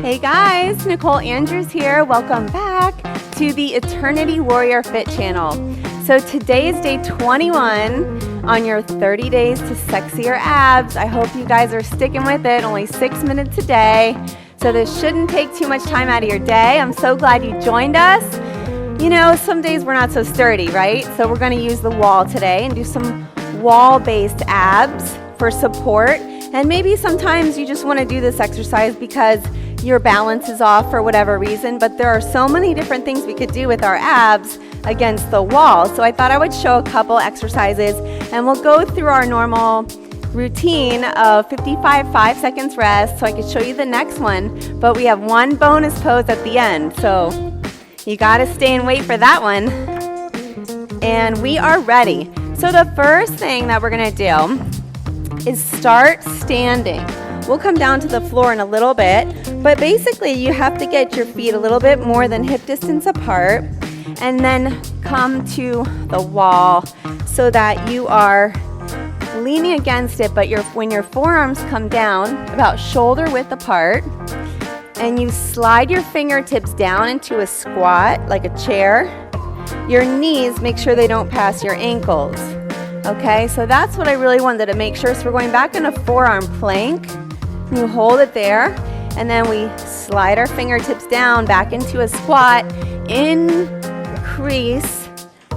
Hey guys, Nicole Andrews here. Welcome back to the Eternity Warrior Fit channel. So today is day 21 on your 30 days to sexier abs. I hope you guys are sticking with it, only 6 minutes a day. So this shouldn't take too much time out of your day. I'm so glad you joined us. You know, some days we're not so sturdy, right? So we're gonna use the wall today and do some wall-based abs for support. And maybe sometimes you just wanna do this exercise because your balance is off for whatever reason, but there are so many different things we could do with our abs against the wall. So I thought I would show a couple exercises and we'll go through our normal routine of 55 5 seconds rest so I could show you the next one, but we have one bonus pose at the end. So you gotta stay and wait for that one. And we are ready. So the first thing that we're gonna do is start standing. We'll come down to the floor in a little bit, but basically you have to get your feet a little bit more than hip distance apart and then come to the wall so that you are leaning against it, but when your forearms come down about shoulder width apart and you slide your fingertips down into a squat like a chair, your knees, make sure they don't pass your ankles. Okay, so that's what I really wanted to make sure. So we're going back into forearm plank. You hold it there, and then we slide our fingertips down back into a squat. Increase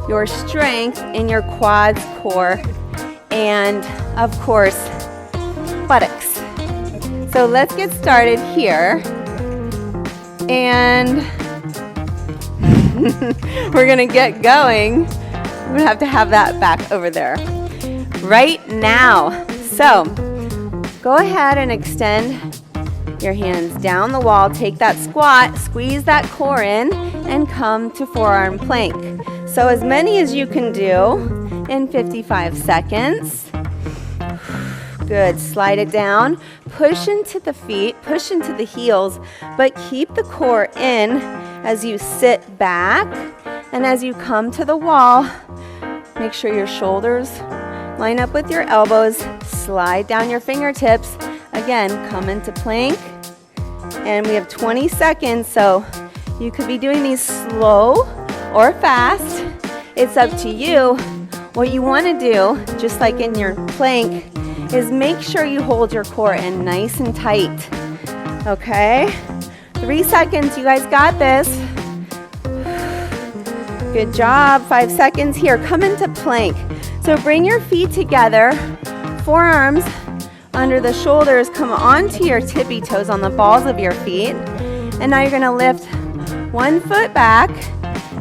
your strength in your quads, core, and of course, buttocks. So let's get started here. And we're gonna get going. I'm gonna have to have that back over there right now. So go ahead and extend your hands down the wall, take that squat, squeeze that core in, and come to forearm plank. So as many as you can do in 55 seconds. Good, slide it down, push into the feet, push into the heels, but keep the core in as you sit back. And as you come to the wall, make sure your shoulders line up with your elbows, slide down your fingertips. Again, come into plank. And we have 20 seconds, so you could be doing these slow or fast. It's up to you. What you want to do, just like in your plank, is make sure you hold your core in nice and tight. Okay? 3 seconds, you guys got this. Good job, 5 seconds here. Come into plank. So bring your feet together, forearms under the shoulders, come onto your tippy toes on the balls of your feet. And now you're gonna lift one foot back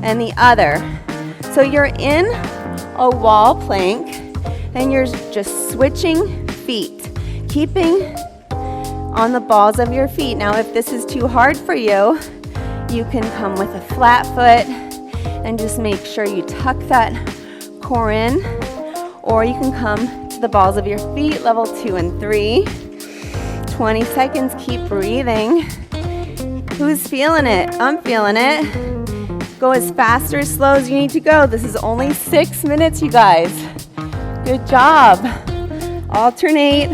and the other. So you're in a wall plank and you're just switching feet, keeping on the balls of your feet. Now if this is too hard for you, you can come with a flat foot and just make sure you tuck that core in, or you can come to the balls of your feet, level 2 and 3. 20 seconds, keep breathing. Who's feeling it? I'm feeling it. Go as fast or as slow as you need to go. This is only 6 minutes, you guys. Good job. Alternate.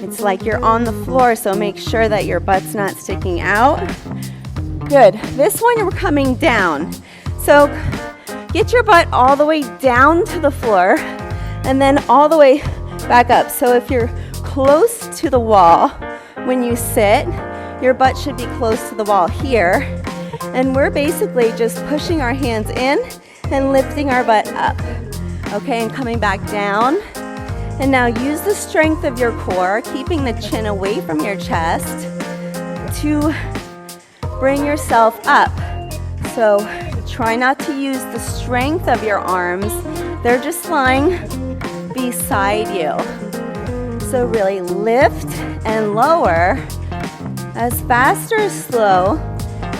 It's like you're on the floor, so make sure that your butt's not sticking out. Good. This one, we're coming down. So get your butt all the way down to the floor and then all the way back up. So if you're close to the wall when you sit, your butt should be close to the wall here. And we're basically just pushing our hands in and lifting our butt up. Okay, and coming back down. And now use the strength of your core, keeping the chin away from your chest to bring yourself up. So try not to use the strength of your arms. They're just lying beside you. So really lift and lower as fast or as slow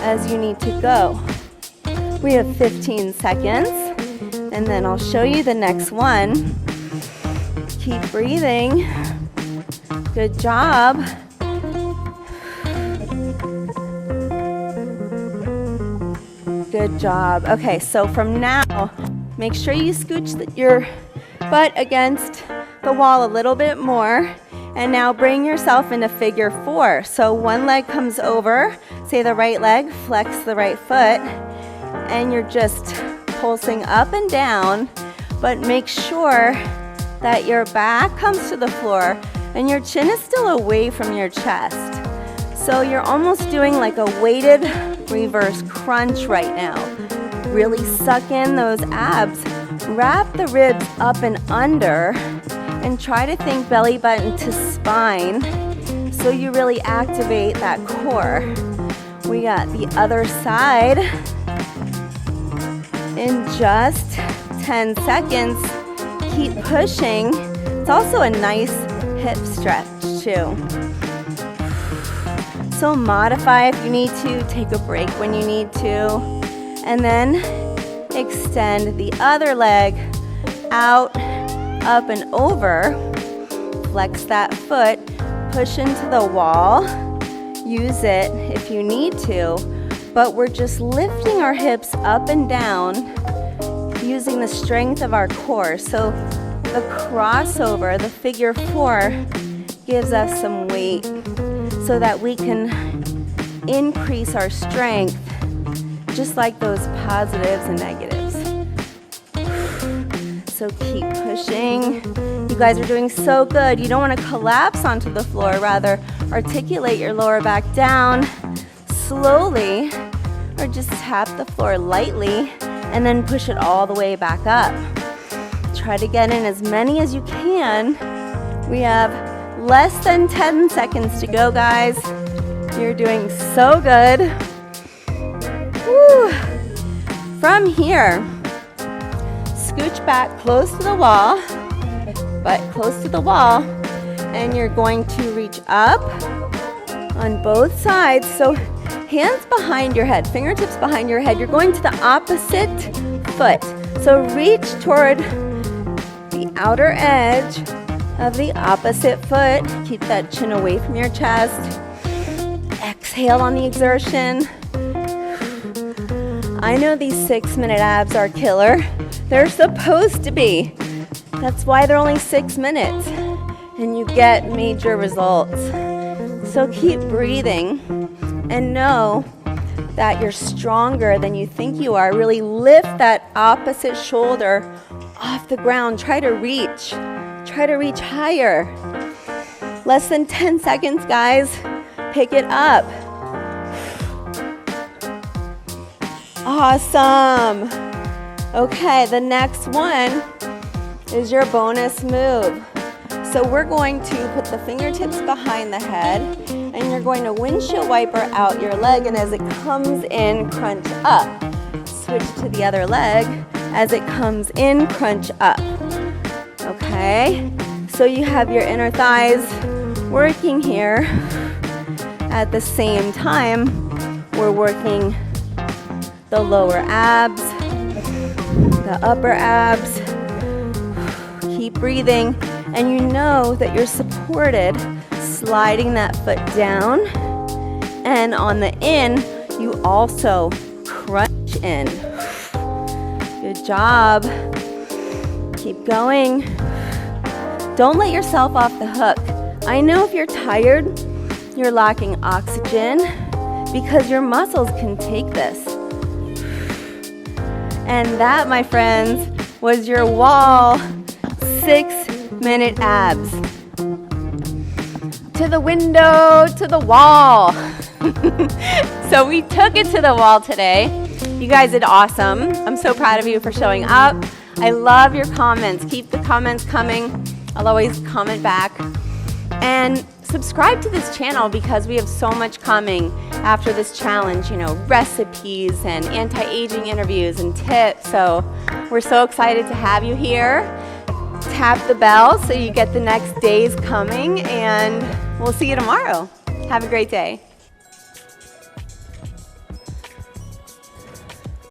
as you need to go. We have 15 seconds, and then I'll show you the next one. Keep breathing. Good job. Good job. Okay, so from now, make sure you scooch your butt against the wall a little bit more And now bring yourself into figure 4. So one leg comes over, say the right leg, flex the right foot, and you're just pulsing up and down, but make sure that your back comes to the floor and your chin is still away from your chest. So you're almost doing like a weighted reverse crunch right now. Really suck in those abs. Wrap the ribs up and under and try to think belly button to spine so you really activate that core. We got the other side in just 10 seconds. Keep pushing. It's also a nice hip stretch too. So modify if you need to, take a break when you need to, and then extend the other leg out, up and over. Flex that foot, push into the wall. Use it if you need to, but we're just lifting our hips up and down using the strength of our core. So the crossover, the figure 4, gives us some weight so that we can increase our strength, just like those positives and negatives. So keep pushing. You guys are doing so good. You don't want to collapse onto the floor, rather articulate your lower back down slowly, or just tap the floor lightly and then push it all the way back up. Try to get in as many as you can. We have less than 10 seconds to go, guys. You're doing so good. Woo. From here, scooch back close to the wall, butt close to the wall, and you're going to reach up on both sides. So hands behind your head, fingertips behind your head. You're going to the opposite foot. So reach toward the outer edge of the opposite foot. Keep that chin away from your chest. Exhale on the exertion. I know these 6-minute abs are killer. They're supposed to be. That's why they're only 6 minutes. And you get major results. So keep breathing and know that you're stronger than you think you are. Really lift that opposite shoulder off the ground. Try to reach higher. Less than 10 seconds, guys. Pick it up. Awesome. Okay, the next one is your bonus move. So we're going to put the fingertips behind the head, and you're going to windshield wiper out your leg, and as it comes in, crunch up. Switch to the other leg. As it comes in, crunch up. Okay, so you have your inner thighs working here. At the same time, we're working the lower abs, the upper abs. Keep breathing, and you know that you're supported, sliding that foot down, and on the in, you also crunch in. Good job. Keep going. Don't let yourself off the hook. I know if you're tired, you're lacking oxygen because your muscles can take this. And that, my friends, was your wall 6-minute abs. To the window, to the wall. So we took it to the wall today. You guys did awesome. I'm so proud of you for showing up. I love your comments. Keep the comments coming. I'll always comment back. And subscribe to this channel because we have so much coming after this challenge, you know, recipes and anti-aging interviews and tips. So we're so excited to have you here. Tap the bell so you get the next days coming, and we'll see you tomorrow. Have a great day.